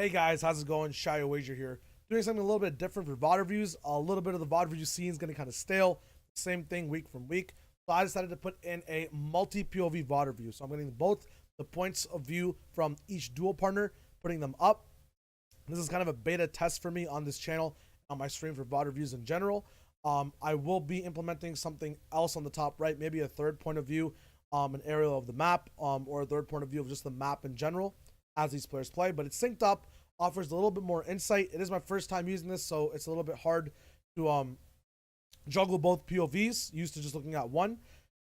Hey guys, how's it going? ShyoWager here. Doing something a little bit different for VOD reviews. A little bit of the VOD review scene is getting kind of stale. Same thing week from week. So I decided to put in a multi-POV VOD review. So I'm getting both the points of view from each dual partner, putting them up. This is kind of a beta test for me on this channel, on my stream for VOD reviews in general. I will be implementing something else on the top right, maybe a third point of view, an aerial of the map, or a third point of view of just the map in general as these players play. But it's synced up, offers a little bit more insight. It is my first time using this, so it's a little bit hard to juggle both POVs, used to just looking at one.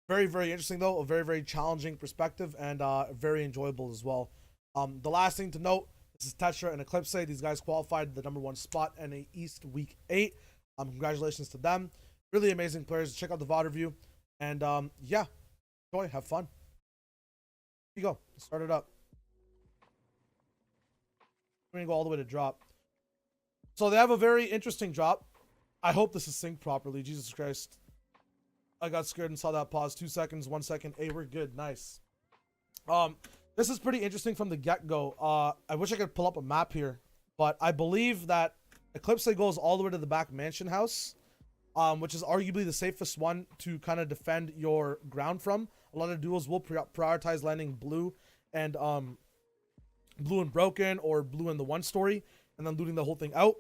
Very, very interesting though, a very, very challenging perspective, and very enjoyable as well. The last thing to note, this is Tetchra and Eclipsae. These guys qualified the #1 spot NAE East Week 8. Congratulations to them. Really amazing players. Check out the VOD review. And yeah, enjoy, have fun. Here you go. Let's start it up. We're going to go all the way to drop. So they have a very interesting drop. I hope this is synced properly. Jesus Christ. I got scared and saw that pause. 2 seconds, 1 second. Hey, we're good. Nice. This is pretty interesting from the get-go. I wish I could pull up a map here, but I believe that Eclipsae goes all the way to the back mansion house, which is arguably the safest one to kind of defend your ground from. A lot of duos will prioritize landing blue and broken, or blue in the one story, and then looting the whole thing out.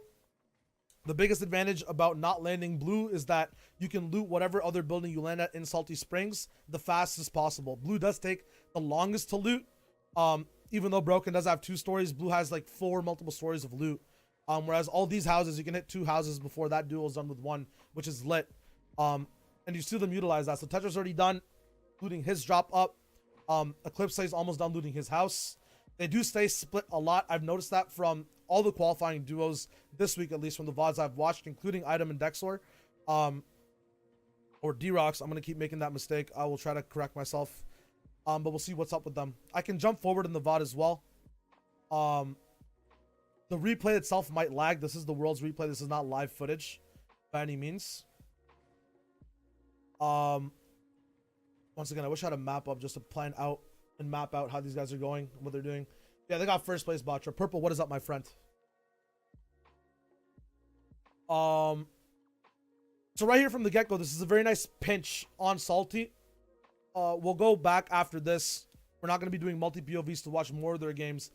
The biggest advantage about not landing blue is that you can loot whatever other building you land at in Salty Springs the fastest possible. Blue does take the longest to loot. Even though broken does have 2 stories, blue has like 4 multiple stories of loot. Whereas all these houses, you can hit 2 houses before that duel is done with 1, which is lit. And you see them utilize that. So Tetchra's already done looting his drop up. Eclipsae is almost done looting his house. They do stay split a lot. I've noticed that from all the qualifying duos this week, at least from the VODs I've watched, including Item and Dexor, or D-Rocks. I'm going to keep making that mistake. I will try to correct myself. But we'll see what's up with them. I can jump forward in the VOD as well. The replay itself might lag. This is the world's replay. This is not live footage by any means. Once again, I wish I had a map up just to plan out and map out how these guys are going, what they're doing. Yeah, they got first place, Batra. Purple, what is up, my friend? So right here from the get-go, this is a very nice pinch on Salty. We'll go back after this. We're not going to be doing multi-POVs to watch more of their games,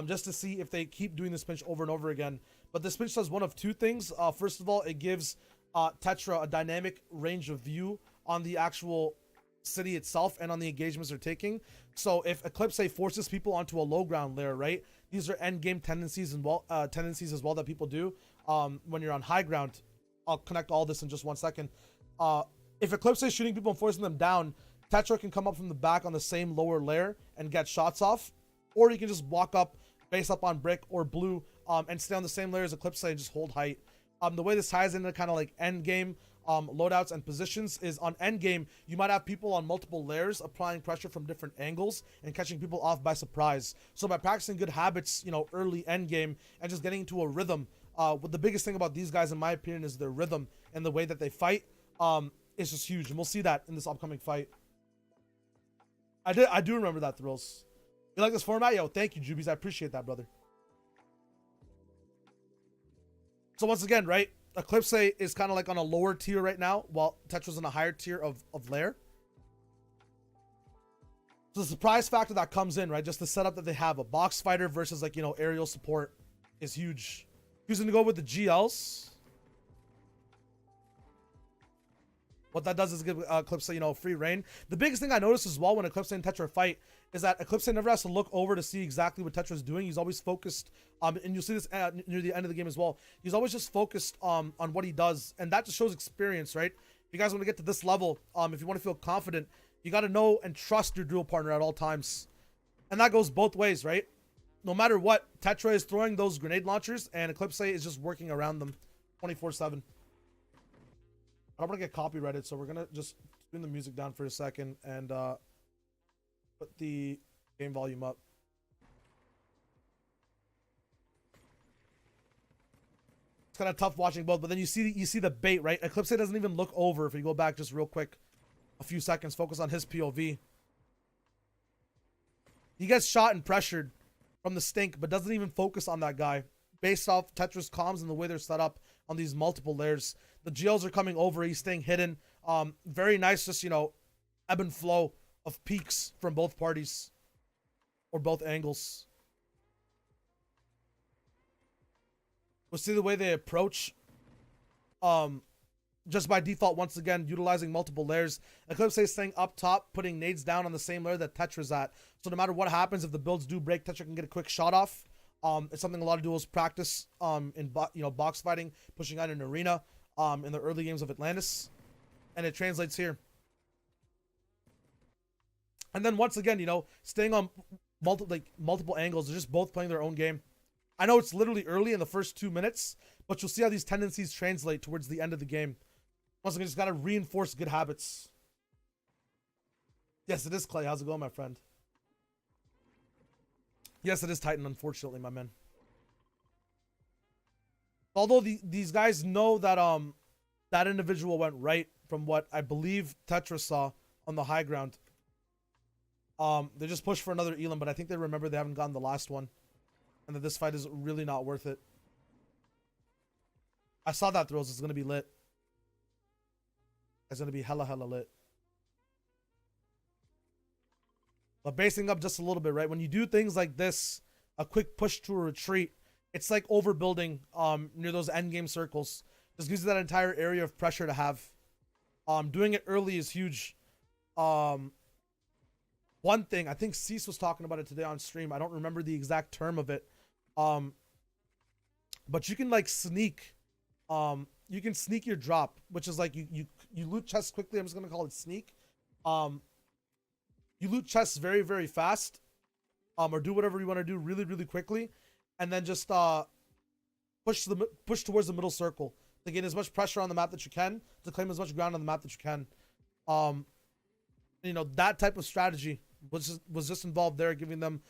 just to see if they keep doing this pinch over and over again. But this pinch does one of 2 things. First of all, it gives Tetchra a dynamic range of view on the actual city itself and on the engagements they're taking. So if Eclipsae forces people onto a low ground layer, right? These are end game tendencies and tendencies as well that people do when you're on high ground. I'll connect all this in just 1 second. If Eclipsae is shooting people and forcing them down, Tetchra can come up from the back on the same lower layer and get shots off, or you can just walk up, base up on brick or blue, and stay on the same layer as Eclipsae and just hold height. The way this ties into kind of like end game loadouts and positions is on end game, you might have people on multiple layers applying pressure from different angles and catching people off by surprise. So by practicing good habits, you know, early end game and just getting into a rhythm, what the biggest thing about these guys, in my opinion, is their rhythm and the way that they fight. It's just huge, and we'll see that in this upcoming fight. I do remember that, Thrills. You like this format? Yo, thank you, Jubies. I appreciate that, brother. So once again, right, Eclipsae is kind of like on a lower tier right now, while Tetchra's on a higher tier of layer. So the surprise factor that comes in, right, just the setup that they have, a box fighter versus, like, you know, aerial support is huge. Who's going to go with the GLs? What that does is give Eclipsae, you know, free reign. The biggest thing I noticed as well when Eclipsae and Tetchra fight is that Eclipsae never has to look over to see exactly what Tetchra's doing. He's always focused, and you'll see this near the end of the game as well. He's always just focused on what he does, and that just shows experience, right? If you guys want to get to this level, if you want to feel confident, you got to know and trust your dual partner at all times. And that goes both ways, right? No matter what, Tetchra is throwing those grenade launchers, and Eclipsae is just working around them 24/7. I don't want to get copyrighted, so we're going to just tune the music down for a second and put the game volume up. It's kind of tough watching both, but then you see the bait, right? Eclipsae doesn't even look over. If you go back just real quick, a few seconds, focus on his POV. He gets shot and pressured from the stink, but doesn't even focus on that guy based off Tetchra's comms and the way they're set up on these multiple layers. The GLs are coming over. He's staying hidden. Very nice, just, you know, ebb and flow of peaks from both parties or both angles. We'll see the way they approach. Just by default, once again, utilizing multiple layers. Eclipsae staying up top, putting nades down on the same layer that Tetchra's at. So no matter what happens, if the builds do break, Tetchra can get a quick shot off. It's something a lot of duos practice in box fighting, pushing out an arena in the early games of Atlantis, and it translates here. And then once again, you know, staying on multiple angles. They're just both playing their own game. I know it's literally early in the first 2 minutes, but you'll see how these tendencies translate towards the end of the game. Once again, just gotta reinforce good habits. Yes, it is Clay. How's it going, my friend? Yes, it is Titan, unfortunately, my man. Although these guys know that that individual went right from what I believe Tetchra saw on the high ground. They just pushed for another Elam, but I think they remember they haven't gotten the last one. And that this fight is really not worth it. I saw that throws. It's going to be lit. It's going to be hella lit. But basing up just a little bit, right? When you do things like this, a quick push to a retreat, it's like overbuilding near those endgame circles. Just gives you that entire area of pressure to have. Doing it early is huge. One thing, I think Cease was talking about it today on stream. I don't remember the exact term of it. But you can like sneak. You can sneak your drop, which is like you loot chests quickly. I'm just gonna call it sneak. You loot chests very, very fast, or do whatever you want to do really, really quickly, and then just push towards the middle circle to gain as much pressure on the map that you can, to claim as much ground on the map that you can. You know, that type of strategy was just involved there, giving them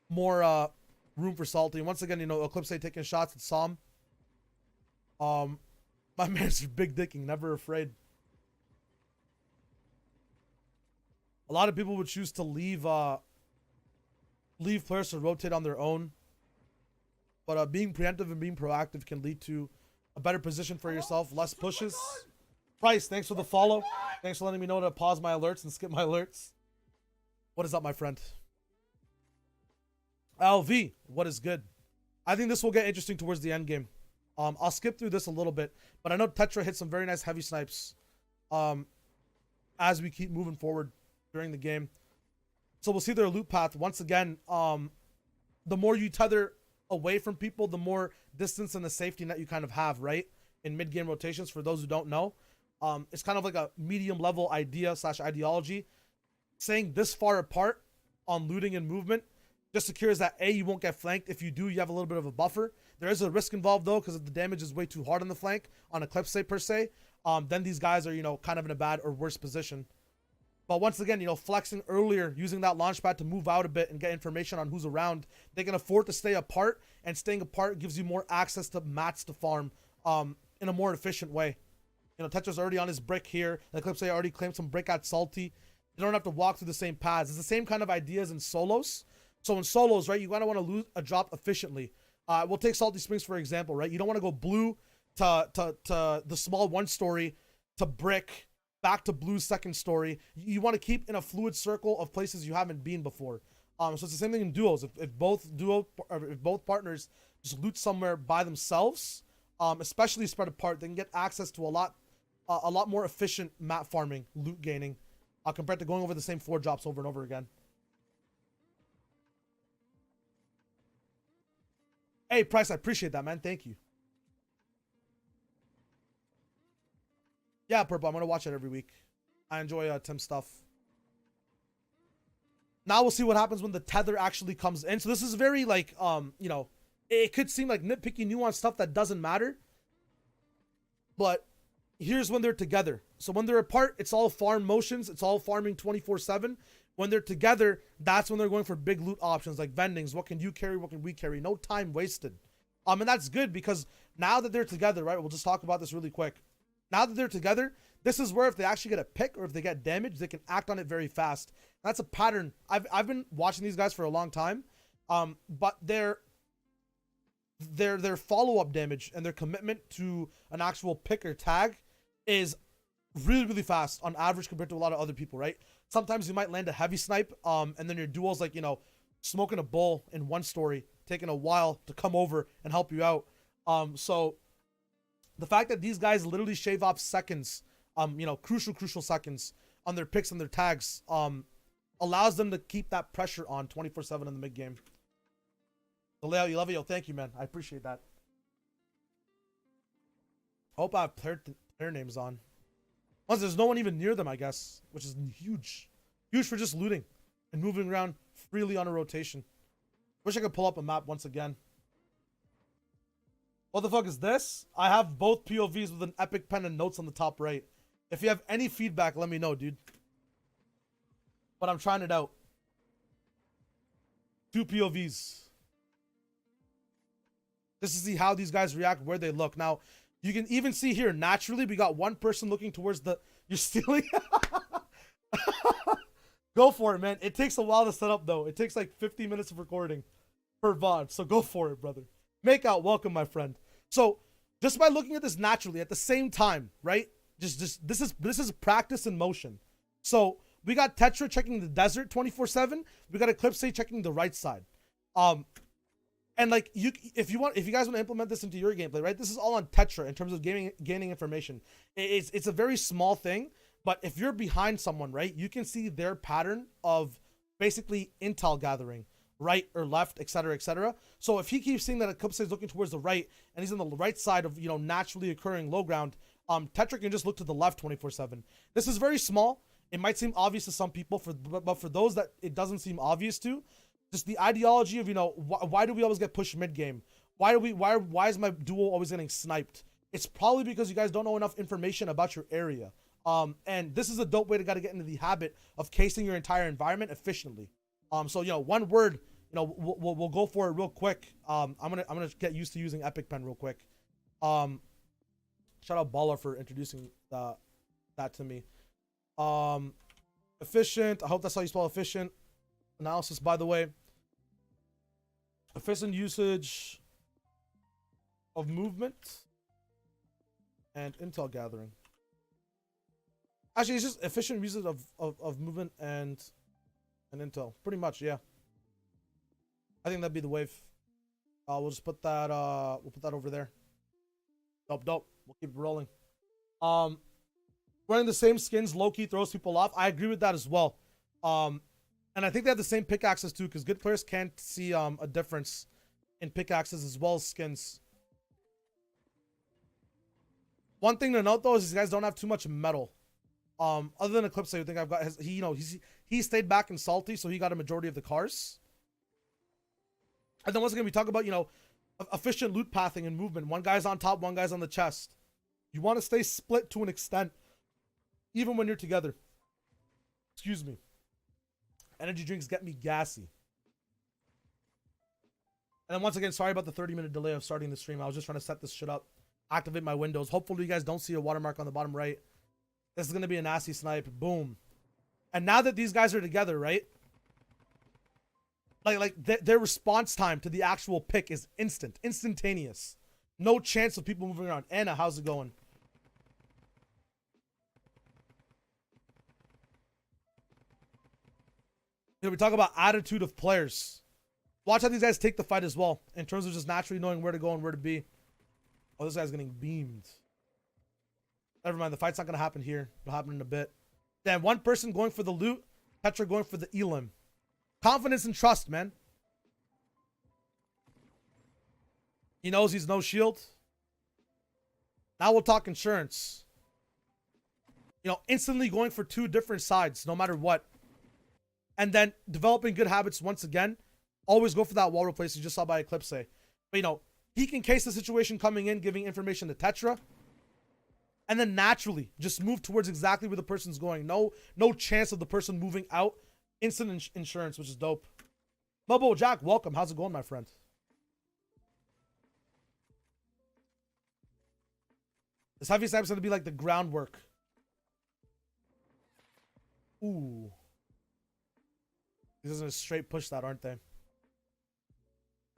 more room for Salty. And once again, you know, Eclipsae taking shots at Som. My man's big dicking, never afraid. A lot of people would choose to leave players to rotate on their own. But being preemptive and being proactive can lead to a better position for yourself, less pushes. Price, thanks for the follow. Thanks for letting me know to pause my alerts and skip my alerts. What is up, my friend? LV, what is good? I think this will get interesting towards the end game. I'll skip through this a little bit, but I know Tetchra hit some very nice heavy snipes as we keep moving forward during the game. So we'll see their loot path. Once again, the more you tether away from people, the more distance and the safety net you kind of have, right? In mid-game rotations, for those who don't know. It's kind of like a medium level idea / ideology. Saying this far apart on looting and movement just secures that A, you won't get flanked. If you do, you have a little bit of a buffer. There is a risk involved though, because if the damage is way too hard on the flank, on Eclipsae per se, then these guys are, you know, kind of in a bad or worse position. But once again, you know, flexing earlier, using that launch pad to move out a bit and get information on who's around, they can afford to stay apart, and staying apart gives you more access to mats to farm in a more efficient way. You know, Tetchra's already on his brick here. Eclipsae already claimed some brick at Salty. You don't have to walk through the same paths. It's the same kind of ideas in solos. So in solos, right, you gotta want to loot a drop efficiently. We'll take Salty Springs for example, right? You don't want to go blue to the small one story to brick back to blue second story. You want to keep in a fluid circle of places you haven't been before. So it's the same thing in duos. If both partners just loot somewhere by themselves, especially spread apart, they can get access to a lot more efficient map farming, loot gaining, compared to going over the same 4 drops over and over again. Hey, Price, I appreciate that, man. Thank you. Yeah, Purple, I'm going to watch it every week. I enjoy Tim's stuff. Now we'll see what happens when the tether actually comes in. So this is very, like, you know, it could seem like nitpicky, nuanced stuff that doesn't matter. But here's when they're together. So when they're apart, it's all farm motions. It's all farming 24/7. When they're together, that's when they're going for big loot options like vendings. What can you carry? What can we carry? No time wasted. And that's good because now that they're together, right? We'll just talk about this really quick. Now that they're together, this is where if they actually get a pick or if they get damage, they can act on it very fast. That's a pattern. I've been watching these guys for a long time. But their follow-up damage and their commitment to an actual pick or tag is really, really fast on average compared to a lot of other people, right? Sometimes you might land a heavy snipe, and then your duel's like, you know, smoking a bull in one story, taking a while to come over and help you out. So the fact that these guys literally shave off seconds, you know, crucial seconds on their picks and their tags, allows them to keep that pressure on 24/7 in the mid game. The layout, you love it, yo. Thank you, man. I appreciate that. Hope I have player names on. Once there's no one even near them, I guess, which is huge. Huge for just looting and moving around freely on a rotation. Wish I could pull up a map once again. What the fuck is this? I have both POVs with an epic pen and notes on the top right. If you have any feedback, let me know, dude. But I'm trying it out. 2 POVs. Just to see how these guys react, where they look. Now, you can even see here, naturally, we got one person looking towards the... You're stealing? Go for it, man. It takes a while to set up, though. It takes like 50 minutes of recording per VOD. So go for it, brother. Make out, welcome, my friend. So, just by looking at this naturally, at the same time, right? Just this is practice in motion. So, we got Tetchra checking the desert 24/7. We got Eclipsae checking the right side. And like if you guys want to implement this into your gameplay, right? This is all on Tetchra in terms of gaining information. It's a very small thing, but if you're behind someone, right, you can see their pattern of basically intel gathering, right or left, etc., etc. So if he keeps seeing that Eclipse is looking towards the right and he's on the right side of, you know, naturally occurring low ground, Tetchra can just look to the left 24/7. This is very small. It might seem obvious to some people, but for those that it doesn't seem obvious to, just the ideology of, you know, why do we always get pushed mid game? Why is my duo always getting sniped? It's probably because you guys don't know enough information about your area. And this is a dope way to get into the habit of casing your entire environment efficiently. So, you know, one word, you know, we'll go for it real quick. I'm gonna get used to using Epic Pen real quick. Shout out Baller for introducing that to me. Efficient. I hope that's how you spell efficient. Analysis, by the way. Efficient usage of movement and intel gathering. Actually, it's just efficient usage of movement and intel. Pretty much, yeah. I think that'd be the wave. We'll just put that we'll put that over there. Dope. We'll keep it rolling. Wearing the same skins low-key throws people off. I agree with that as well. And I think they have the same pickaxes too, because good players can't see a difference in pickaxes as well as skins. One thing to note though is these guys don't have too much metal. Other than Eclipse, I think I've got he stayed back in salty, so he got a majority of the cars. And then once again, we talk about, you know, efficient loot pathing and movement. One guy's on top, one guy's on the chest. You want to stay split to an extent, even when you're together. Excuse me. Energy drinks get me gassy. And then once again, sorry about the 30-minute delay of starting the stream. I was just trying to set this shit up, activate my windows. Hopefully you guys don't see a watermark on the bottom right. This is going to be a nasty snipe. Boom. And now that these guys are together, right? Like their response time to the actual pick is instantaneous. No chance of people moving around. Anna, how's it going? You know, we talk about attitude of players. Watch how these guys take the fight as well, in terms of just naturally knowing where to go and where to be. Oh, this guy's getting beamed. Never mind, the fight's not going to happen here. It'll happen in a bit. Then one person going for the loot, Tetchra going for the elim. Confidence and trust, man. He knows he's no shield. Now we'll talk insurance. You know, instantly going for 2 different sides, no matter what. And then developing good habits once again. Always go for that wall replace you just saw by Eclipsae. But, you know, he can case the situation coming in, giving information to Tetchra. And then naturally, just move towards exactly where the person's going. No chance of the person moving out. Instant insurance, which is dope. Mobo Jack, welcome. How's it going, my friend? This heavy snipe is going to be like the groundwork. Ooh. These are going to straight push that, aren't they?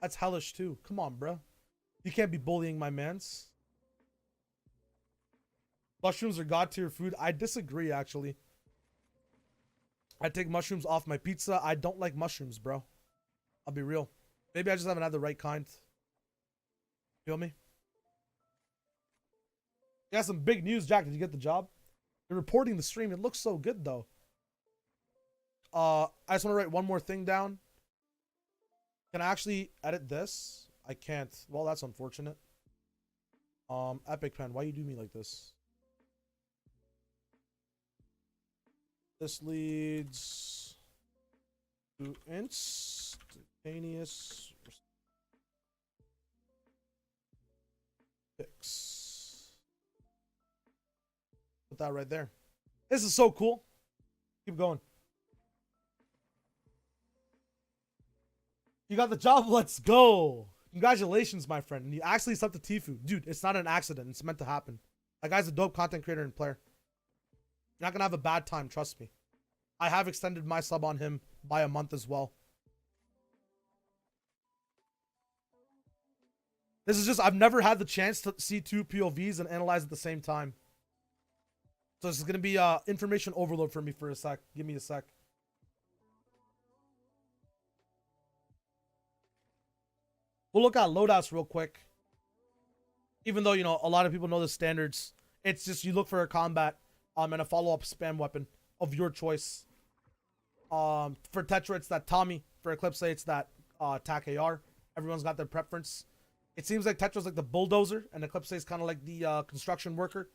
That's hellish too. Come on, bro. You can't be bullying my mans. Mushrooms are god tier food. I disagree, actually. I take mushrooms off my pizza. I don't like mushrooms, bro. I'll be real. Maybe I just haven't had the right kind. Feel me? You got some big news, Jack. Did you get the job? You're reporting the stream. It looks so good, though. I just want to write one more thing down. Can I actually edit this? I can't. Well, that's unfortunate. Epic Pen, why you do me like this? This leads to instantaneous fix. Put that right there. This is so cool. Keep going. You got the job. Let's go. Congratulations, my friend. And you actually subbed to Tfue. Dude, it's not an accident. It's meant to happen. That guy's a dope content creator and player. You're not going to have a bad time. Trust me. I have extended my sub on him by a month as well. This is just, I've never had the chance to see two POVs and analyze at the same time. So this is going to be information overload for me for a sec. Give me a sec. We'll look at loadouts real quick. Even though, you know, a lot of people know the standards. It's just you look for a combat and a follow-up spam weapon of your choice. For Tetchra, it's that Tommy. For Eclipsae, it's that TAC AR. Everyone's got their preference. It seems like Tetra's like the bulldozer, and Eclipsae is kind of like the construction worker,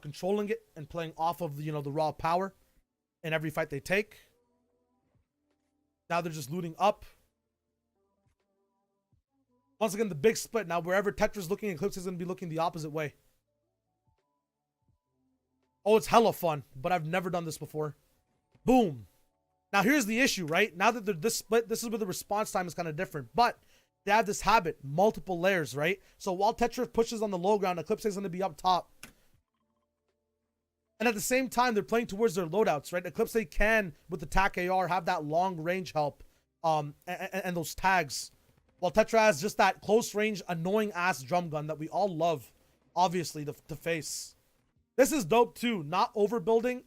controlling it and playing off of the, you know, the raw power in every fight they take. Now they're just looting up. Once again, the big split. Now, wherever Tetra's looking, Eclipse is going to be looking the opposite way. Oh, it's hella fun, but I've never done this before. Boom. Now, here's the issue, right? Now that they're this split, this is where the response time is kind of different. But they have this habit, multiple layers, right? So while Tetchra pushes on the low ground, Eclipse is going to be up top. And at the same time, they're playing towards their loadouts, right? Eclipse can, with the TAC AR, have that long range help and those tags. While Tetchra has just that close range, annoying ass drum gun that we all love, obviously, to face. This is dope too, not overbuilding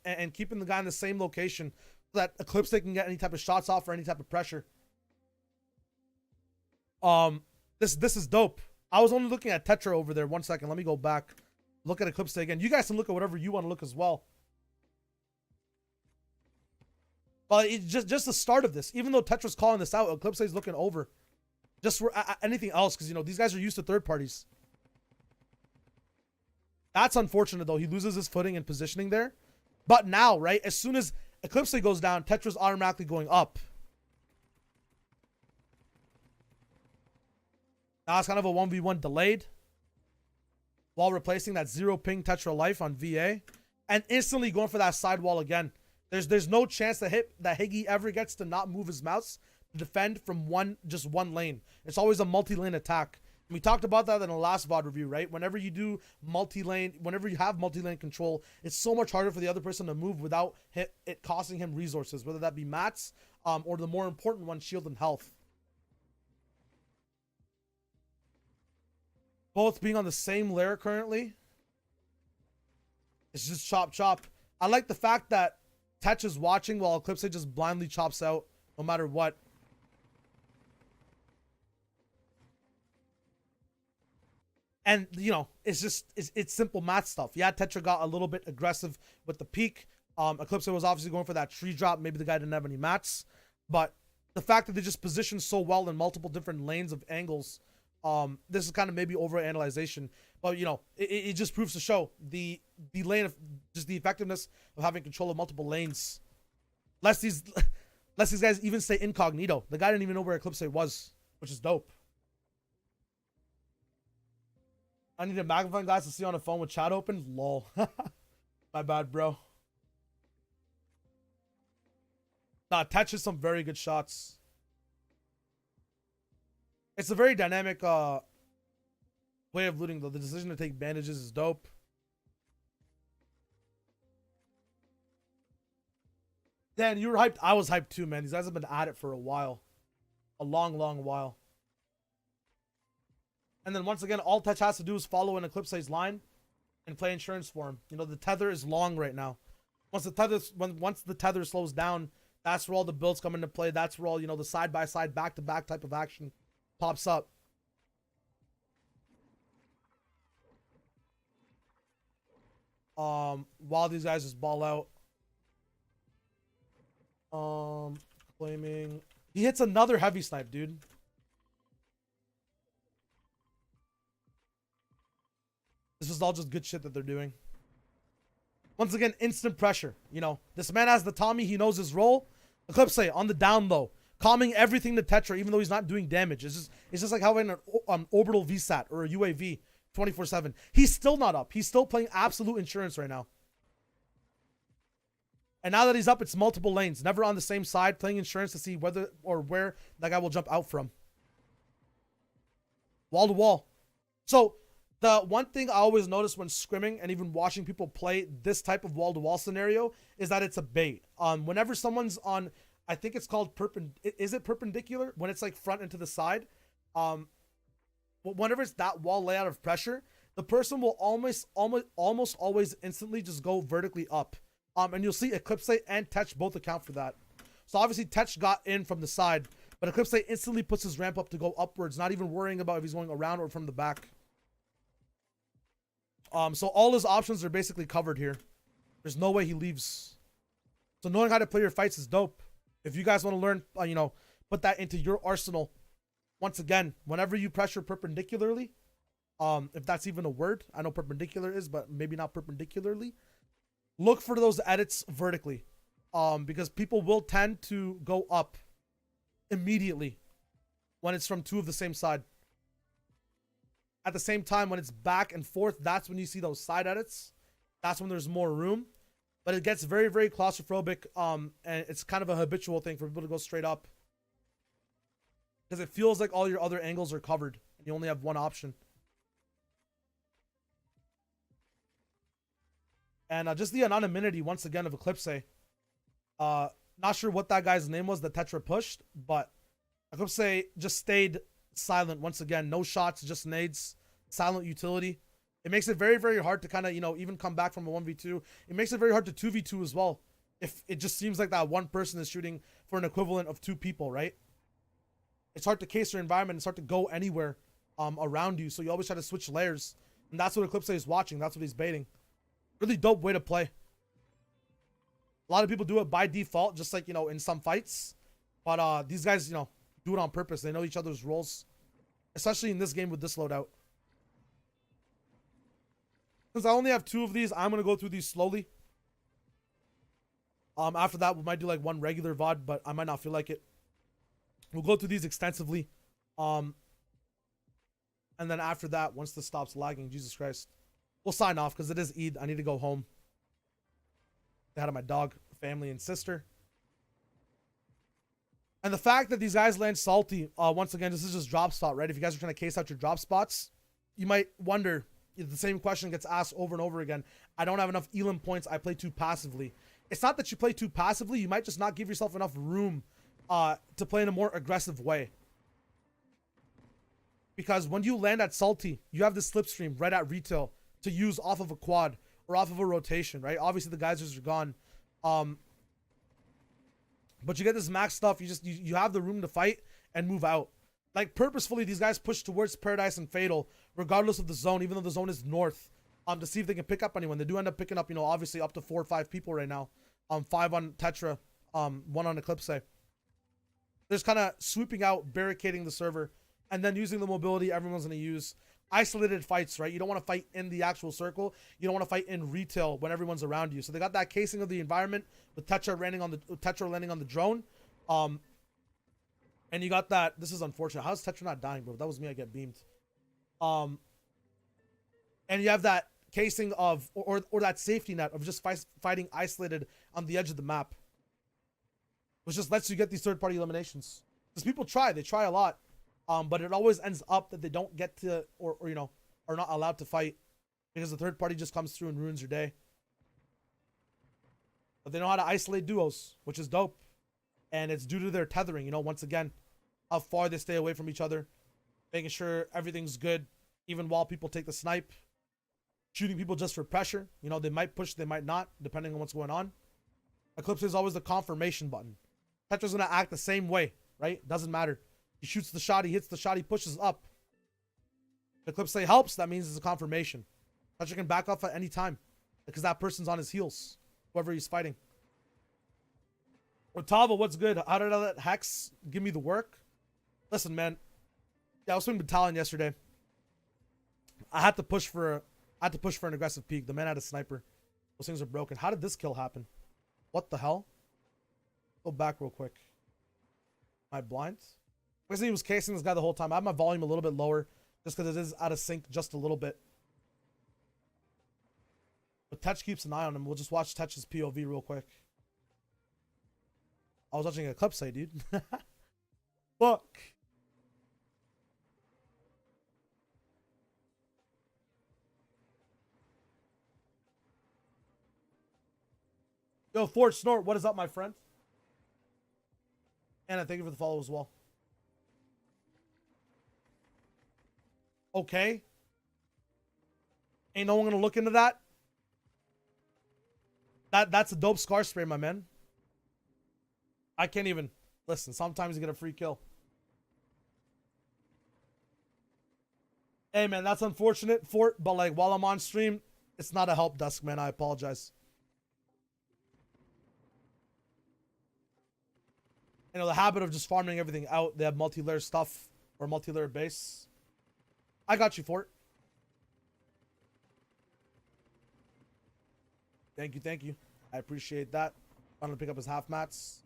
and keeping the guy in the same location so that Eclipse can get any type of shots off or any type of pressure. This is dope. I was only looking at Tetchra over there. 1 second, let me go back. Look at Eclipse again. You guys can look at whatever you want to look as well. But it's just the start of this. Even though Tetra's calling this out, Eclipse is looking over. Just for anything else, because, you know, these guys are used to third parties. That's unfortunate, though. He loses his footing and positioning there. But now, right, as soon as Eclipse goes down, Tetra's automatically going up. Now it's kind of a 1v1 delayed. While replacing that 0 ping Tetra life on VA. And instantly going for that sidewall again. There's no chance that Higgy ever gets to not move his mouse to defend from just one lane. It's always a multi-lane attack. And we talked about that in the last VOD review, right? Whenever you do multi-lane, whenever you have multi-lane control, it's so much harder for the other person to move without it costing him resources, whether that be mats or the more important one, shield and health. Both being on the same layer currently. It's just chop chop. I like the fact that Tetch is watching while Eclipse just blindly chops out no matter what. And, you know, it's simple math stuff. Yeah, Tetchra got a little bit aggressive with the peak. Eclipse was obviously going for that tree drop. Maybe the guy didn't have any mats. But the fact that they just positioned so well in multiple different lanes of angles, this is kind of maybe overanalyzation. But, you know, it just proves to show the lane of just the effectiveness of having control of multiple lanes. Lest these guys even stay incognito. The guy didn't even know where Eclipse was, which is dope. I need a magnifying glass to see on the phone with chat open. Lol. My bad, bro. Nah, touches some very good shots. It's a very dynamic way of looting, though. The decision to take bandages is dope. Dan, you were hyped. I was hyped too, man. These guys have been at it for a while. A long, long while. And then once again, all Tetch has to do is follow an Eclipsae's line and play insurance for him. You know, the tether is long right now. Once the tether slows down, that's where all the builds come into play. That's where all, you know, the side-by-side, back-to-back type of action pops up. While these guys just ball out. Flaming. He hits another heavy snipe, dude. This is all just good shit that they're doing. Once again, instant pressure. You know, this man has the Tommy. He knows his role. Eclipsae on the down low, calming everything to Tetchra, even though he's not doing damage. It's just like having an orbital VSAT or a UAV 24/7. He's still not up. He's still playing absolute insurance right now. And now that he's up, it's multiple lanes, never on the same side, playing insurance to see whether or where that guy will jump out from. Wall to wall. So the one thing I always notice when scrimming and even watching people play this type of wall-to-wall scenario is that it's a bait. Whenever someone's on, I think it's called is it perpendicular? When it's like front and to the side. Whenever it's that wall layout of pressure, the person will almost always instantly just go vertically up. And you'll see Eclipsae and Tetch both account for that. So obviously Tetch got in from the side, but Eclipsae instantly puts his ramp up to go upwards, not even worrying about if he's going around or from the back. So all his options are basically covered here. There's no way he leaves. So knowing how to play your fights is dope. If you guys want to learn, you know, put that into your arsenal. Once again, whenever you pressure perpendicularly, if that's even a word, I know perpendicular is, but maybe not perpendicularly. Look for those edits vertically, because people will tend to go up immediately when it's from two of the same side. At the same time, when it's back and forth, that's when you see those side edits. That's when there's more room. But it gets very, very claustrophobic, and it's kind of a habitual thing for people to go straight up. Because it feels like all your other angles are covered, and you only have one option. And just the anonymity, once again, of Eclipsae. Not sure what that guy's name was that Tetchra pushed, but Eclipsae just stayed silent once again. No shots, just nades. Silent utility. It makes it very, very hard to kind of, you know, even come back from a 1v2. It makes it very hard to 2v2 as well. If it just seems like that one person is shooting for an equivalent of two people, right? It's hard to case your environment. It's hard to go anywhere around you. So you always try to switch layers. And that's what Eclipsae is watching. That's what he's baiting. Really dope way to play. A lot of people do it by default, just like, you know, in some fights. But these guys, you know, do it on purpose. They know each other's roles. Especially in this game with this loadout. Since I only have two of these, I'm going to go through these slowly. After that, we might do like one regular VOD, but I might not feel like it. We'll go through these extensively. And then after that, once this stops lagging, Jesus Christ, we'll sign off because it is Eid. I need to go home. Say hi to my dog, family, and sister. And the fact that these guys land salty, once again, this is just drop spot, right? If you guys are trying to case out your drop spots, you might wonder, the same question gets asked over and over again. I don't have enough elim points. I play too passively. It's not that you play too passively. You might just not give yourself enough room to play in a more aggressive way. Because when you land at salty, you have the slipstream right at retail to use off of a quad or off of a rotation, right? Obviously, the geysers are gone. But you get this max stuff. You have the room to fight and move out. Like, purposefully, these guys push towards Paradise and Fatal, regardless of the zone, even though the zone is north, to see if they can pick up anyone. They do end up picking up, you know, obviously up to 4 or 5 people right now. 5 on Tetchra, 1 on Eclipsae. They're just kind of swooping out, barricading the server, and then using the mobility everyone's going to use. Isolated fights, right? You don't want to fight in the actual circle. You don't want to fight in retail when everyone's around you. So they got that casing of the environment with Tetchra landing on the drone. And you got that. This is unfortunate. How's Tetchra not dying, bro? If that was me, I get beamed. And you have that casing of, or that safety net of just fighting isolated on the edge of the map, which just lets you get these third-party eliminations. Because people try. They try a lot. But it always ends up that they don't get to, or you know, are not allowed to fight because the third party just comes through and ruins your day. But they know how to isolate duos, which is dope. And it's due to their tethering, you know, once again, how far they stay away from each other, making sure everything's good. even while people take the snipe, shooting people just for pressure. You know, they might push, they might not, depending on what's going on. Eclipsae is always the confirmation button. Tetchra's gonna act the same way, right? Doesn't matter. He shoots the shot, he hits the shot, he pushes up. If Eclipsae helps, that means it's a confirmation. Tetchra can back off at any time because that person's on his heels, whoever he's fighting. Otava, what's good? How did I let Hex give me the work? Listen, man. Yeah, I was swinging Battalion yesterday. I had to push for an aggressive peek. The man had a sniper. Those things are broken. How did this kill happen? What the hell? Go back real quick. Am I blind? I guess he was casing this guy the whole time. I have my volume a little bit lower just because it is out of sync just a little bit. But Tetch keeps an eye on him. We'll just watch Tetch's POV real quick. I was watching Eclipsae, dude. Fuck. Yo, Fort Snort, what is up, my friend? And I thank you for the follow as well. Okay. Ain't no one gonna look into that. That's a dope scar spray, my man. I can't even listen. Sometimes you get a free kill. Hey, man, that's unfortunate, Fort. But like, while I'm on stream, it's not a help desk, man. I apologize. You know, the habit of just farming everything out. They have multi-layer stuff or multi-layer base. I got you, Fort. Thank you, thank you. I appreciate that. I'm gonna pick up his half mats.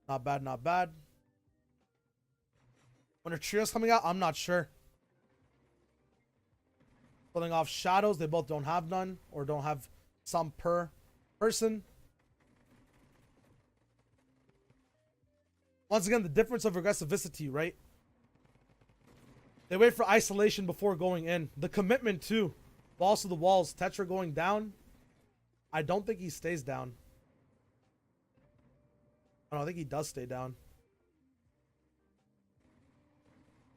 Not bad, not bad. When are trios coming out? I'm not sure. Pulling off shadows. They both don't have none or don't have some per person. Once again, the difference of aggressivity, right? They wait for isolation before going in. The commitment too. Balls to the walls. Tetchra going down. I don't think he stays down. I think he does stay down.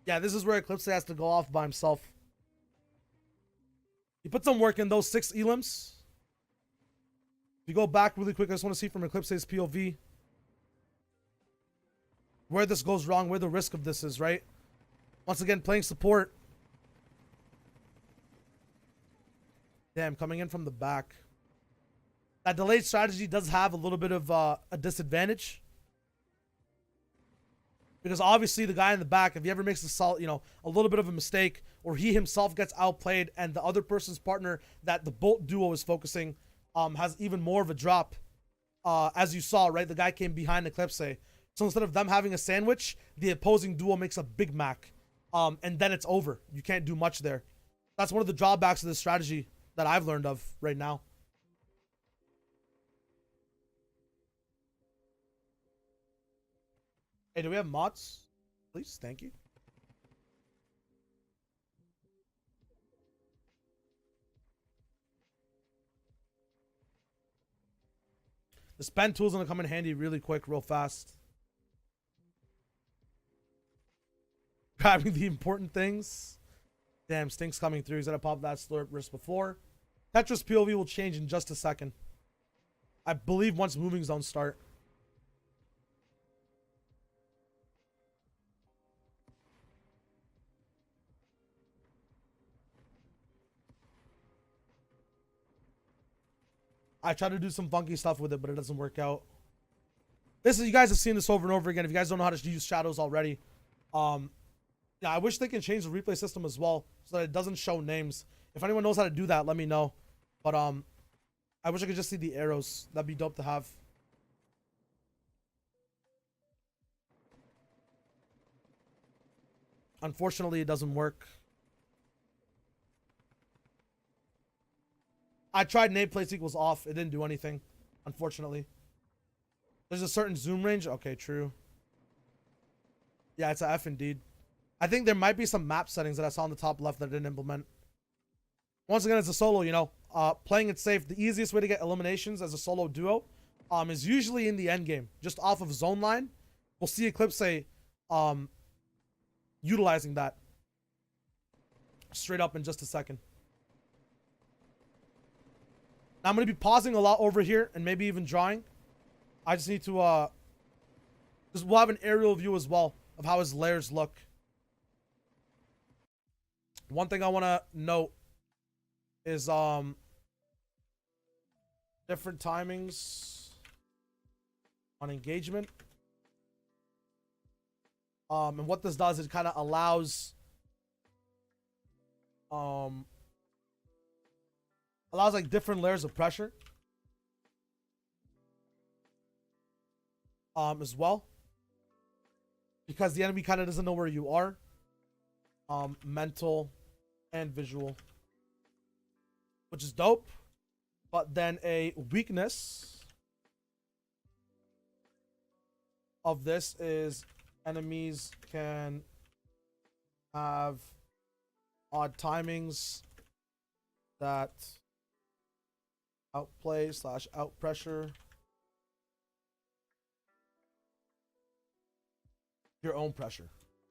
Yeah, this is where Eclipsae has to go off by himself. He put some work in those 6 elims. If you go back really quick, I just want to see from Eclipsae's POV where this goes wrong, where the risk of this is, right? Once again, playing support. Damn, coming in from the back. That delayed strategy does have a little bit of a disadvantage. Because obviously the guy in the back, if he ever makes a little bit of a mistake, or he himself gets outplayed and the other person's partner that the Bolt duo is focusing has even more of a drop. As you saw, right? The guy came behind Eclipsae. So instead of them having a sandwich, the opposing duo makes a Big Mac. And then it's over. You can't do much there. That's one of the drawbacks of this strategy that I've learned of right now. Hey, do we have mods? Please, thank you. The spend tool's gonna come in handy really quick, real fast. Grabbing the important things. Damn, Stink's coming through. He's gonna pop that slurp risk before. Tetchra's POV will change in just a second. I believe once moving zones start. I try to do some funky stuff with it, but it doesn't work out. You guys have seen this over and over again. If you guys don't know how to use shadows already, yeah, I wish they can change the replay system as well so that it doesn't show names. If anyone knows how to do that, let me know. But I wish I could just see the arrows. That'd be dope to have. Unfortunately, it doesn't work. I tried nameplates equals off. It didn't do anything, unfortunately. There's a certain zoom range. Okay, true. Yeah, it's a F indeed. I think there might be some map settings that I saw on the top left that I didn't implement. Once again, as a solo, you know, playing it safe. The easiest way to get eliminations as a solo duo is usually in the end game, just off of zone line. We'll see Eclipsae utilizing that. straight up in just a second. Now I'm going to be pausing a lot over here and maybe even drawing. I just need to, because we'll have an aerial view as well of how his layers look. One thing I want to note is different timings on engagement. And what this does is it kind of allows like different layers of pressure as well, because the enemy kind of doesn't know where you are, mental and visual, which is dope. But then a weakness of this is enemies can have odd timings that outplay / out pressure your own pressure.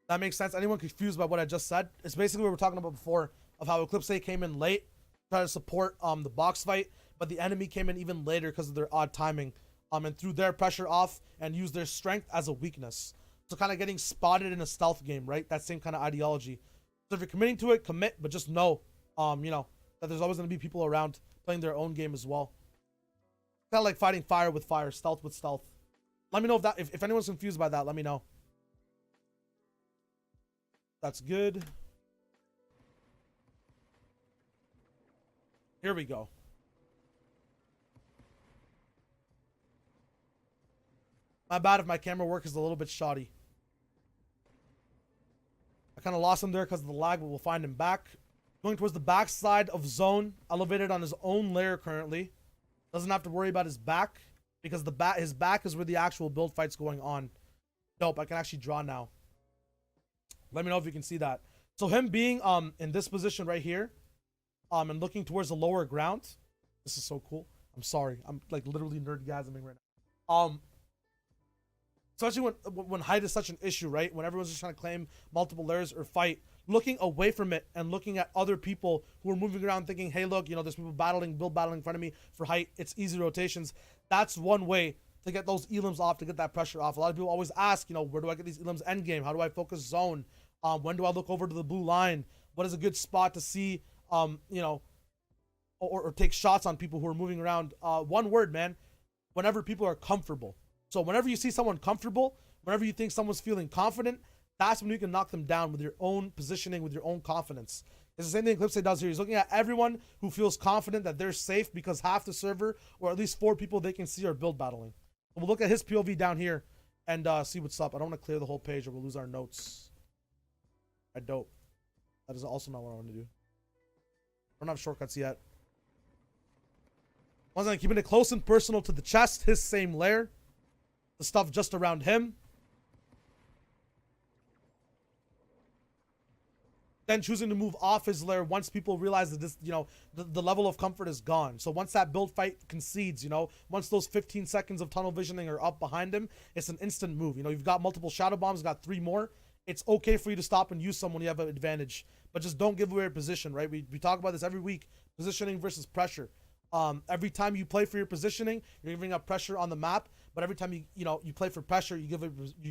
That makes sense? Anyone confused by what I just said? It's basically what we were talking about before of how Eclipsae came in late, trying to support the box fight, but the enemy came in even later because of their odd timing, and threw their pressure off and used their strength as a weakness. So kind of getting spotted in a stealth game, right? That same kind of ideology. So if you're committing to it, commit, but just know, you know, that there's always going to be people around playing their own game as well. Kind of like fighting fire with fire, stealth with stealth. Let me know if anyone's confused by that, let me know. That's good. Here we go. My bad if my camera work is a little bit shoddy. I kind of lost him there because of the lag, but we'll find him back. Going towards the back side of zone, elevated on his own layer currently. Doesn't have to worry about his back because his back is where the actual build fight's going on. Dope, I can actually draw now. Let me know if you can see that. So him being in this position right here, and looking towards the lower ground. This is so cool. I'm sorry. I'm like literally nerdgasming right now. Especially when height is such an issue, right? When everyone's just trying to claim multiple layers or fight, looking away from it and looking at other people who are moving around thinking, hey, look, you know, there's people build battling in front of me for height. It's easy rotations. That's one way to get those elims off, to get that pressure off. A lot of people always ask, you know, where do I get these elims end game? How do I focus zone? When do I look over to the blue line? What is a good spot to see, you know, or take shots on people who are moving around? One word, man, whenever people are comfortable. So whenever you see someone comfortable, whenever you think someone's feeling confident, that's when you can knock them down with your own positioning, with your own confidence. It's the same thing Eclipsae does here. He's looking at everyone who feels confident that they're safe because half the server, or at least 4 people they can see, are build battling. So we'll look at his POV down here and see what's up. I don't want to clear the whole page or we'll lose our notes. I dope. That is also not what I want to do. I don't have shortcuts yet. Once again, keeping it close and personal to the chest, his same layer. The stuff just around him. Then choosing to move off his layer once people realize that this, you know, the level of comfort is gone. So once that build fight concedes, you know, once those 15 seconds of tunnel visioning are up behind him, it's an instant move. You know, you've got multiple shadow bombs, got 3 more. It's okay for you to stop and use some when you have an advantage, but just don't give away your position, right? We talk about this every week, positioning versus pressure. Every time you play for your positioning, you're giving up pressure on the map, but every time you play for pressure, you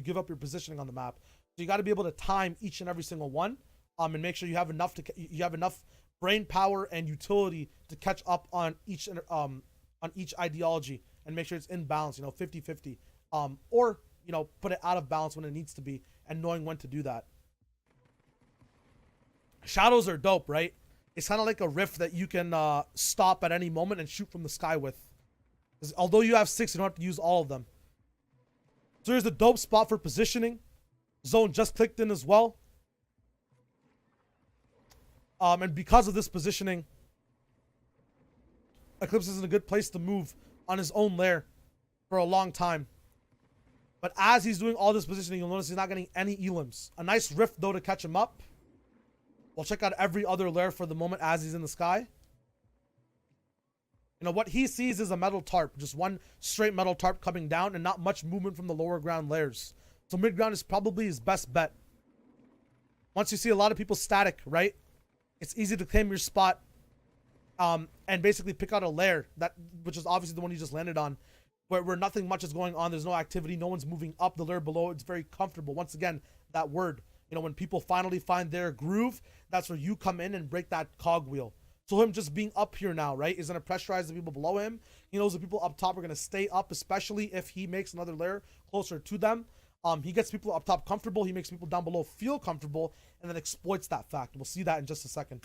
give up your positioning on the map. So you got to be able to time each and every single one, and make sure you have enough brain power and utility to catch up on each ideology and make sure it's in balance, you know, 50-50, or you know, put it out of balance when it needs to be, and knowing when to do that. Shadows are dope, right? It's kind of like a rift that you can stop at any moment and shoot from the sky with. Although you have 6, you don't have to use all of them. So here's the dope spot for positioning. Zone just clicked in as well. And because of this positioning, Eclipse is in a good place to move on his own lair for a long time. But as he's doing all this positioning, you'll notice he's not getting any elims. A nice rift, though, to catch him up. We'll check out every other lair for the moment as he's in the sky. You know, what he sees is a metal tarp. Just one straight metal tarp coming down and not much movement from the lower ground layers. So mid ground is probably his best bet. Once you see a lot of people static, right? it's easy to claim your spot, and basically pick out a lair which is obviously the one you just landed on, where nothing much is going on. There's no activity. No one's moving up the lair below. It's very comfortable. Once again, that word, you know, when people finally find their groove, that's where you come in and break that cogwheel. So him just being up here now, right, is going to pressurize the people below him. He knows the people up top are going to stay up, especially if he makes another lair closer to them. He gets people up top comfortable. He makes people down below feel comfortable, and then exploits that fact. We'll see that in just a second.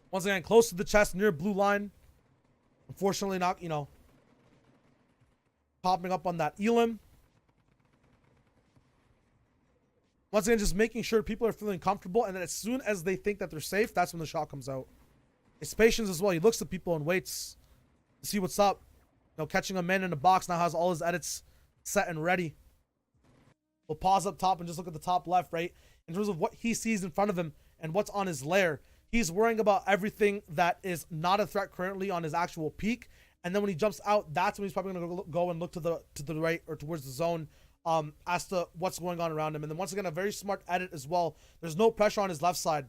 Once again, close to the chest, near blue line. Unfortunately, not, you know, popping up on that elim. Once again, just making sure people are feeling comfortable, and then as soon as they think that they're safe, that's when the shot comes out. It's patience as well. He looks at people and waits to see what's up. You know, catching a man in a box, now has all his edits set and ready. We'll pause up top and just look at the top left, right? In terms of what he sees in front of him and what's on his lair. He's worrying about everything that is not a threat currently on his actual peak. And then when he jumps out, that's when he's probably going to go and look to the right or towards the zone, as to what's going on around him. And then once again, a very smart edit as well. There's no pressure on his left side.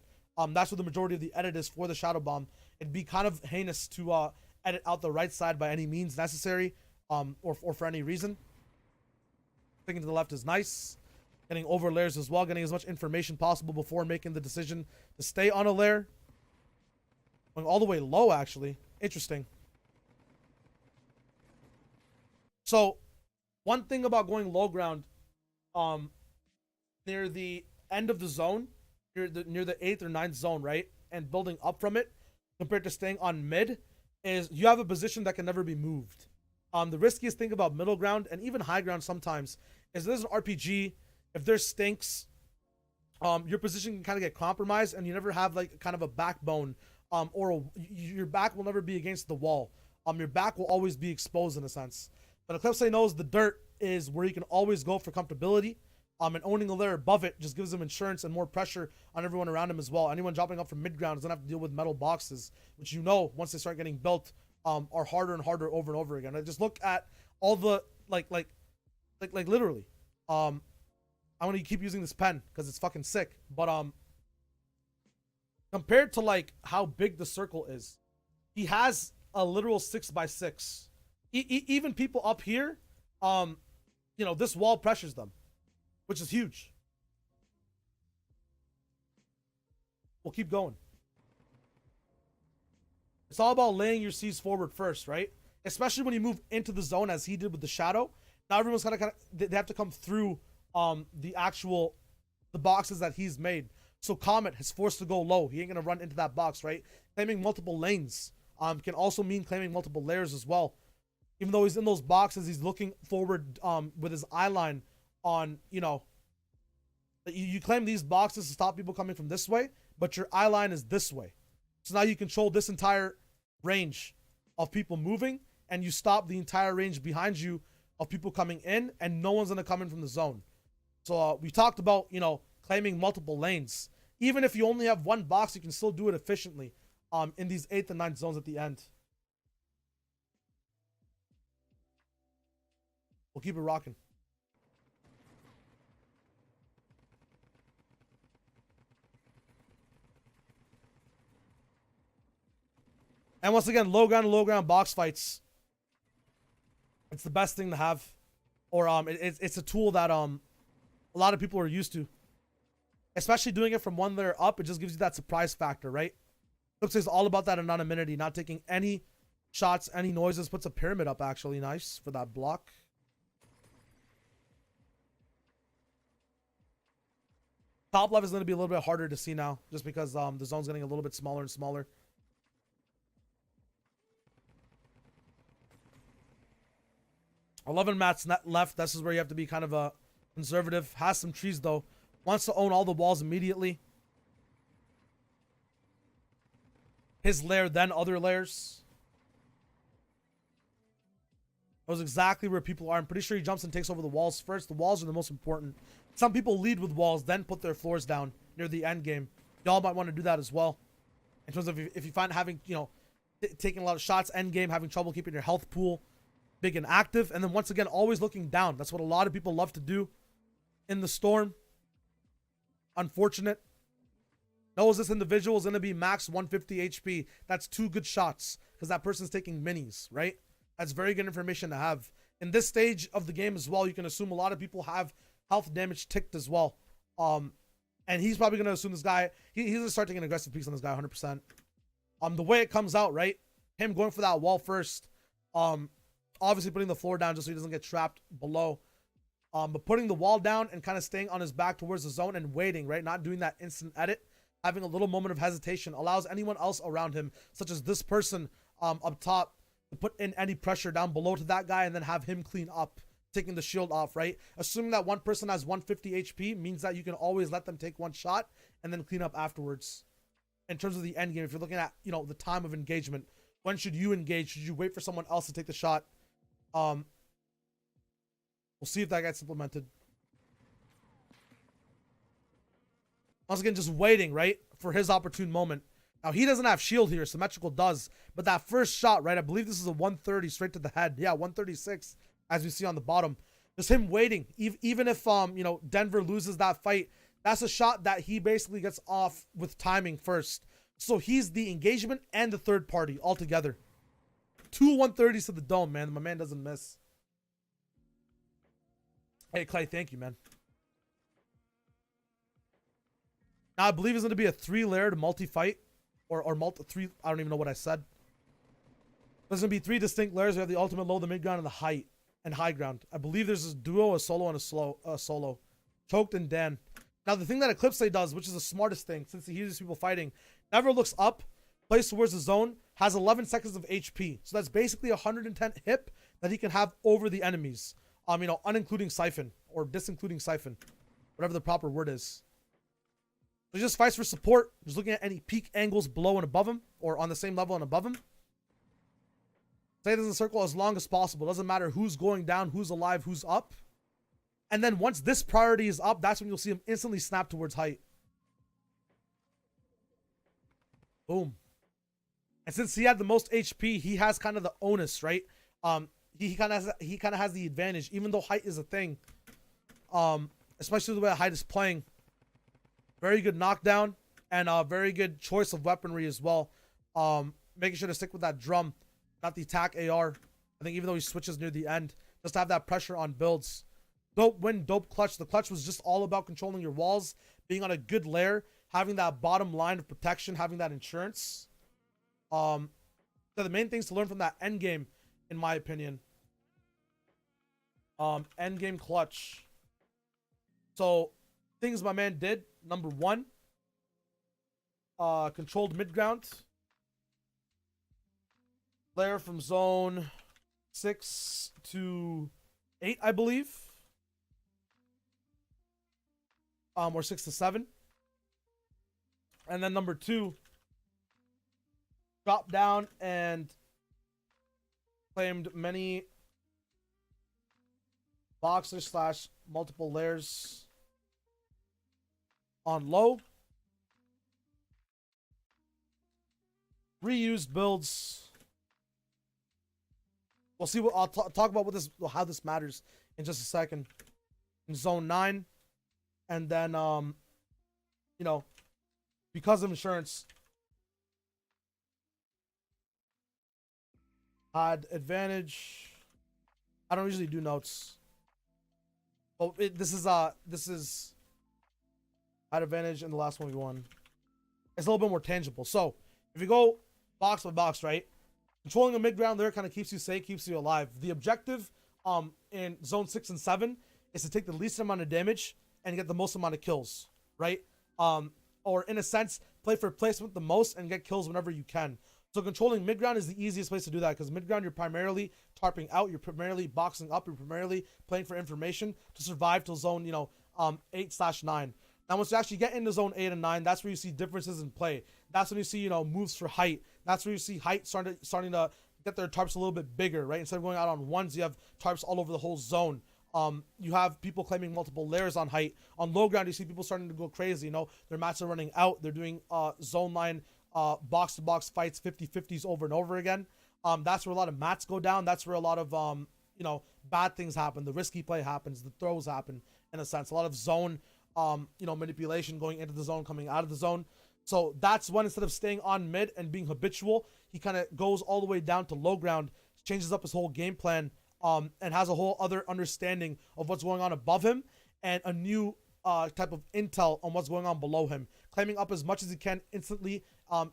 That's where the majority of the edit is for the shadow bomb. It'd be kind of heinous to edit out the right side by any means necessary, or for any reason. Thinking to the left is nice. Getting over layers as well, getting as much information possible before making the decision to stay on a lair. Going all the way low, actually. Interesting. So, one thing about going low ground, near the end of the zone, near the 8th or 9th zone, right? And building up from it, compared to staying on mid, is you have a position that can never be moved. The riskiest thing about middle ground, and even high ground sometimes, is there's an RPG. If there's stinks, your position can kind of get compromised, and you never have like kind of a backbone, your back will never be against the wall. Your back will always be exposed in a sense. But Eclipsae knows the dirt is where he can always go for comfortability, and owning a layer above it just gives him insurance and more pressure on everyone around him as well. Anyone dropping up from mid ground doesn't have to deal with metal boxes, which, you know, once they start getting built, are harder and harder over and over again. I just look at all the like literally. I want to keep using this pen because it's fucking sick. But compared to like how big the circle is, he has a literal 6x6. Even people up here, you know, this wall pressures them, which is huge. We'll keep going. It's all about laying your C's forward first, right? Especially when you move into the zone as he did with the shadow. Now everyone's kind of they have to come through the boxes that he's made. So Comet is forced to go low. He ain't gonna run into that box, right? Claiming multiple lanes can also mean claiming multiple layers as well. Even though he's in those boxes, he's looking forward with his eye line on, you know, you claim these boxes to stop people coming from this way, but your eye line is this way. So now you control this entire range of people moving, and you stop the entire range behind you of people coming in, and no one's gonna come in from the zone. So we talked about, you know, claiming multiple lanes. Even if you only have one box, you can still do it efficiently in these 8th and 9th zones at the end. We'll keep it rocking. And once again, low ground box fights. It's the best thing to have. Or it's a tool that a lot of people are used to. Especially doing it from one layer up, it just gives you that surprise factor, right? Looks like it's all about that anonymity, not taking any shots, any noises. Puts a pyramid up, actually. Nice for that block. Top left is going to be a little bit harder to see now, just because the zone's getting a little bit smaller and smaller. $11 mats left. This is where you have to be kind of a conservative. Has some trees though. Wants to own all the walls immediately. His lair, then other layers. Knows exactly where people are. I'm pretty sure he jumps and takes over the walls first. The walls are the most important. Some people lead with walls, then put their floors down near the end game. Y'all might want to do that as well. In terms of if you find having, you know, taking a lot of shots end game, having trouble keeping your health pool big and active, and then once again always looking down. That's what a lot of people love to do. in the storm. Unfortunate. Knows this individual is going to be max 150 HP. That's 2 good shots because that person's taking minis, right? That's very good information to have. In this stage of the game as well, you can assume a lot of people have health damage ticked as well. And he's probably going to assume this guy, he's going to start taking aggressive peeks on this guy 100%. The way it comes out, right? Him going for that wall first. Obviously putting the floor down just so he doesn't get trapped below. But putting the wall down and kind of staying on his back towards the zone and waiting, right? Not doing that instant edit. Having a little moment of hesitation allows anyone else around him, such as this person up top, to put in any pressure down below to that guy and then have him clean up, taking the shield off, right? Assuming that one person has 150 HP means that you can always let them take one shot and then clean up afterwards. In terms of the end game, if you're looking at, you know, the time of engagement, when should you engage? Should you wait for someone else to take the shot? We'll see if that gets implemented. Once again, just waiting, right, for his opportune moment. Now, he doesn't have shield here. Symmetrical does. But that first shot, right, I believe this is a 130 straight to the head. Yeah, 136, as we see on the bottom. Just him waiting. Even if, you know, Denver loses that fight, that's a shot that he basically gets off with timing first. So he's the engagement and the third party altogether. 2 130s to the dome, man. My man doesn't miss. Hey, Clay, thank you, man. Now, I believe it's going to be a 3-layered multi-fight. Or multi-3. I don't even know what I said. There's going to be 3 distinct layers. We have the ultimate low, the mid ground, and the height. And high ground. I believe there's a duo, a solo, and a solo. Choked and Dan. Now, the thing that Eclipsae does, which is the smartest thing, since he hears people fighting, never looks up, plays towards the zone, has 11 seconds of HP. So that's basically 110 hip that he can have over the enemies. You know, unincluding Siphon. Or disincluding Siphon. Whatever the proper word is. So he just fights for support. Just looking at any peak angles below and above him. Or on the same level and above him. Stays in the circle as long as possible. Doesn't matter who's going down, who's alive, who's up. And then once this priority is up, that's when you'll see him instantly snap towards height. Boom. And since he had the most HP, he has kind of the onus, right? He kind of has the advantage, even though height is a thing. Especially the way height is playing. Very good knockdown and a very good choice of weaponry as well. Making sure to stick with that drum, not the attack AR. I think even though he switches near the end, just to have that pressure on builds. Dope win, dope clutch. The clutch was just all about controlling your walls, being on a good layer, having that bottom line of protection, having that insurance. So the main things to learn from that end game, in my opinion. End game clutch. So things my man did. Number 1, controlled mid ground. Layer from zone 6 to 8, I believe. Or 6 to 7. And then number 2, dropped down and claimed many boxers / multiple layers on low. Reused builds. We'll see what I'll talk about how this matters in just a second. In zone 9. And then, you know, because of insurance, had advantage. I don't usually do notes. Oh, this is had advantage in the last one we won. It's a little bit more tangible. So if you go box by box, right? Controlling a mid ground there kind of keeps you safe, keeps you alive. The objective in zone 6 and 7 is to take the least amount of damage and get the most amount of kills, right? Or in a sense, play for placement the most and get kills whenever you can. So controlling mid ground is the easiest place to do that, because mid ground you're primarily tarping out, you're primarily boxing up, you're primarily playing for information to survive till zone, you know, 8/9. Now once you actually get into zone 8 and 9, that's where you see differences in play. That's when you see, you know, moves for height. That's where you see height starting to get their tarps a little bit bigger, right? Instead of going out on ones, you have tarps all over the whole zone. You have people claiming multiple layers on height. On low ground, you see people starting to go crazy. You know, their mats are running out. They're doing zone line, box to box fights, 50-50s over and over again. That's where a lot of mats go down. That's where a lot of you know, bad things happen. The risky play happens. The throws happen, in a sense. A lot of zone, manipulation, going into the zone, coming out of the zone. So that's when, instead of staying on mid and being habitual, he kind of goes all the way down to low ground, changes up his whole game plan, and has a whole other understanding of what's going on above him, and a new type of intel on what's going on below him, claiming up as much as he can instantly,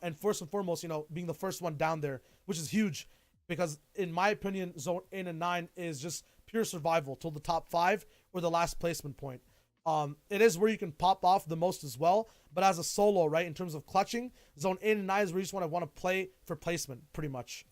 and first and foremost, being the first one down there, which is huge, because in my opinion, zone 8 and 9 is just pure survival till the top 5 or the last placement point. It is where you can pop off the most as well, but as a solo, right, in terms of clutching, zone 8 and 9 is where you just want to play for placement, pretty much.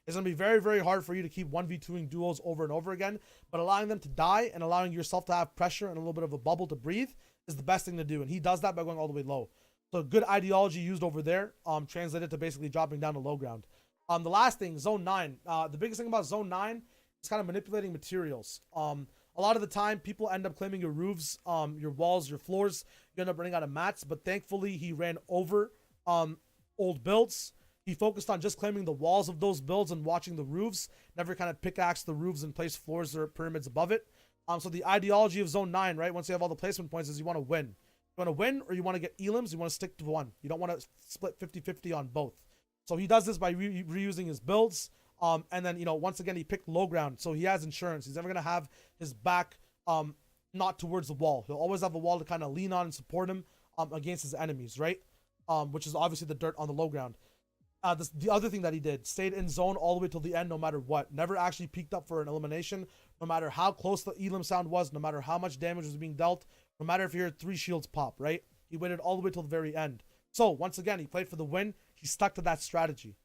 It's going to be very, very hard for you to keep 1v2ing duos over and over again, but allowing them to die and allowing yourself to have pressure and a little bit of a bubble to breathe is the best thing to do, and he does that by going all the way low. So good ideology used over there, translated to basically dropping down to low ground. The last thing, zone 9. The biggest thing about zone 9 is kind of manipulating materials. A lot of the time, people end up claiming your roofs, your walls, your floors. You end up running out of mats, but thankfully, he ran over old builds. He focused on just claiming the walls of those builds and watching the roofs, never kind of pickaxe the roofs and place floors or pyramids above it. So the ideology of zone 9, right, once you have all the placement points, is you want to win. You want to win, or you want to get elims, you want to stick to one. You don't want to split 50-50 on both. So he does this by reusing his builds. And then, once again, he picked low ground. So he has insurance. He's never going to have his back not towards the wall. He'll always have a wall to kind of lean on and support him against his enemies, right? Which is obviously the dirt on the low ground. The other thing that he did, stayed in zone all the way till the end, no matter what. Never actually peeked up for an elimination, no matter how close the elim sound was, no matter how much damage was being dealt, no matter if you heard 3 shields pop, right? He waited all the way till the very end. So, once again, he played for the win. He stuck to that strategy.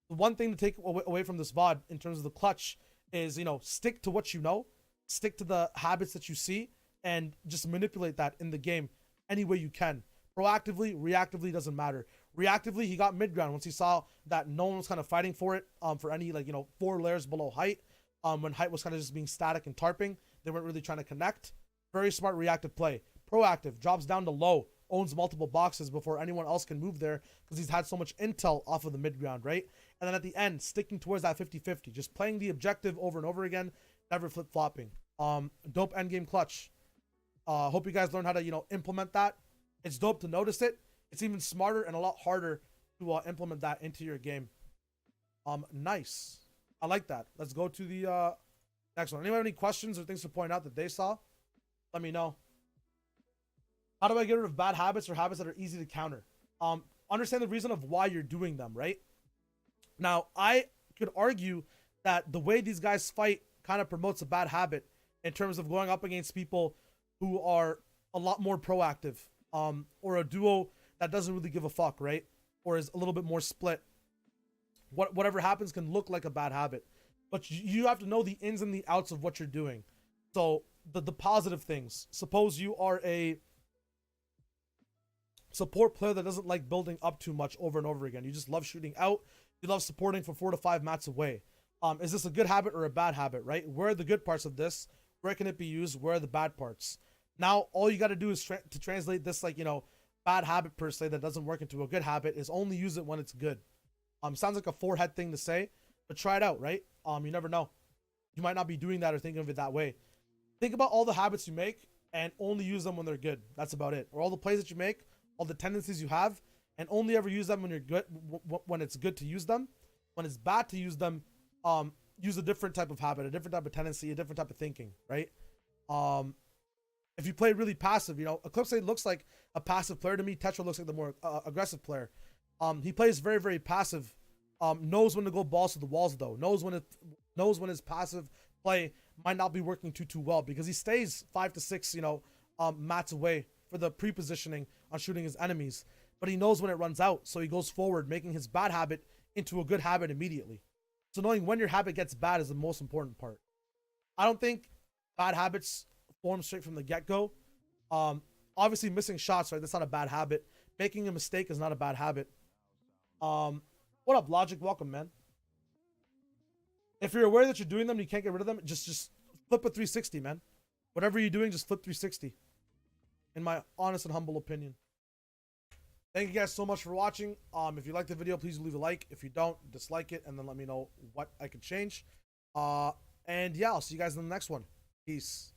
The one thing to take away from this VOD in terms of the clutch is, stick to what you know, stick to the habits that you see, and just manipulate that in the game any way you can. Proactively, reactively, doesn't matter. Reactively, he got mid ground once he saw that no one was kind of fighting for it, for any 4 layers below height. When height was kind of just being static and tarping, they weren't really trying to connect. Very smart reactive play. Proactive, drops down to low, owns multiple boxes before anyone else can move there, because he's had so much intel off of the mid ground, right? And then at the end, sticking towards that 50-50, just playing the objective over and over again, never flip-flopping. Dope endgame clutch. Hope you guys learn how to, implement that. It's dope to notice it. It's even smarter and a lot harder to implement that into your game. Nice. I like that. Let's go to the next one. Anyone have any questions or things to point out that they saw? Let me know. How do I get rid of bad habits or habits that are easy to counter? Understand the reason of why you're doing them, right? Now, I could argue that the way these guys fight kind of promotes a bad habit in terms of going up against people who are a lot more proactive, or a duo that doesn't really give a fuck, right? Or is a little bit more split. Whatever happens can look like a bad habit, but you have to know the ins and the outs of what you're doing. So the positive things. Suppose you are a support player that doesn't like building up too much over and over again. You just love shooting out. You love supporting from 4 to 5 mats away. Is this a good habit or a bad habit, right? Where are the good parts of this? Where can it be used? Where are the bad parts? Now, all you got to do is to translate this, bad habit per se that doesn't work into a good habit, is only use it when it's good. Sounds like a forehead thing to say, but try it out, right? You never know. You might not be doing that or thinking of it that way. Think about all the habits you make and only use them when they're good. That's about it. Or all the plays that you make, all the tendencies you have, and only ever use them when you're good, when it's good to use them. When it's bad to use them, use a different type of habit, a different type of tendency, a different type of thinking, right? If you play really passive, Eclipsae looks like a passive player to me. Tetchra looks like the more aggressive player. He plays very, very passive. Knows when to go balls to the walls, though. Knows when his passive play might not be working too well, because he stays 5 to 6, mats away for the pre-positioning on shooting his enemies. But he knows when it runs out, so he goes forward, making his bad habit into a good habit immediately. So knowing when your habit gets bad is the most important part. I don't think bad habits form straight from the get-go. Obviously, missing shots, right? That's not a bad habit. Making a mistake is not a bad habit. What up, Logic? Welcome, man. If you're aware that you're doing them and you can't get rid of them, just flip a 360, man. Whatever you're doing, just flip 360. In my honest and humble opinion. Thank you guys so much for watching. If you liked the video, please leave a like. If you don't, dislike it, and then let me know what I could change. And yeah, I'll see you guys in the next one. Peace.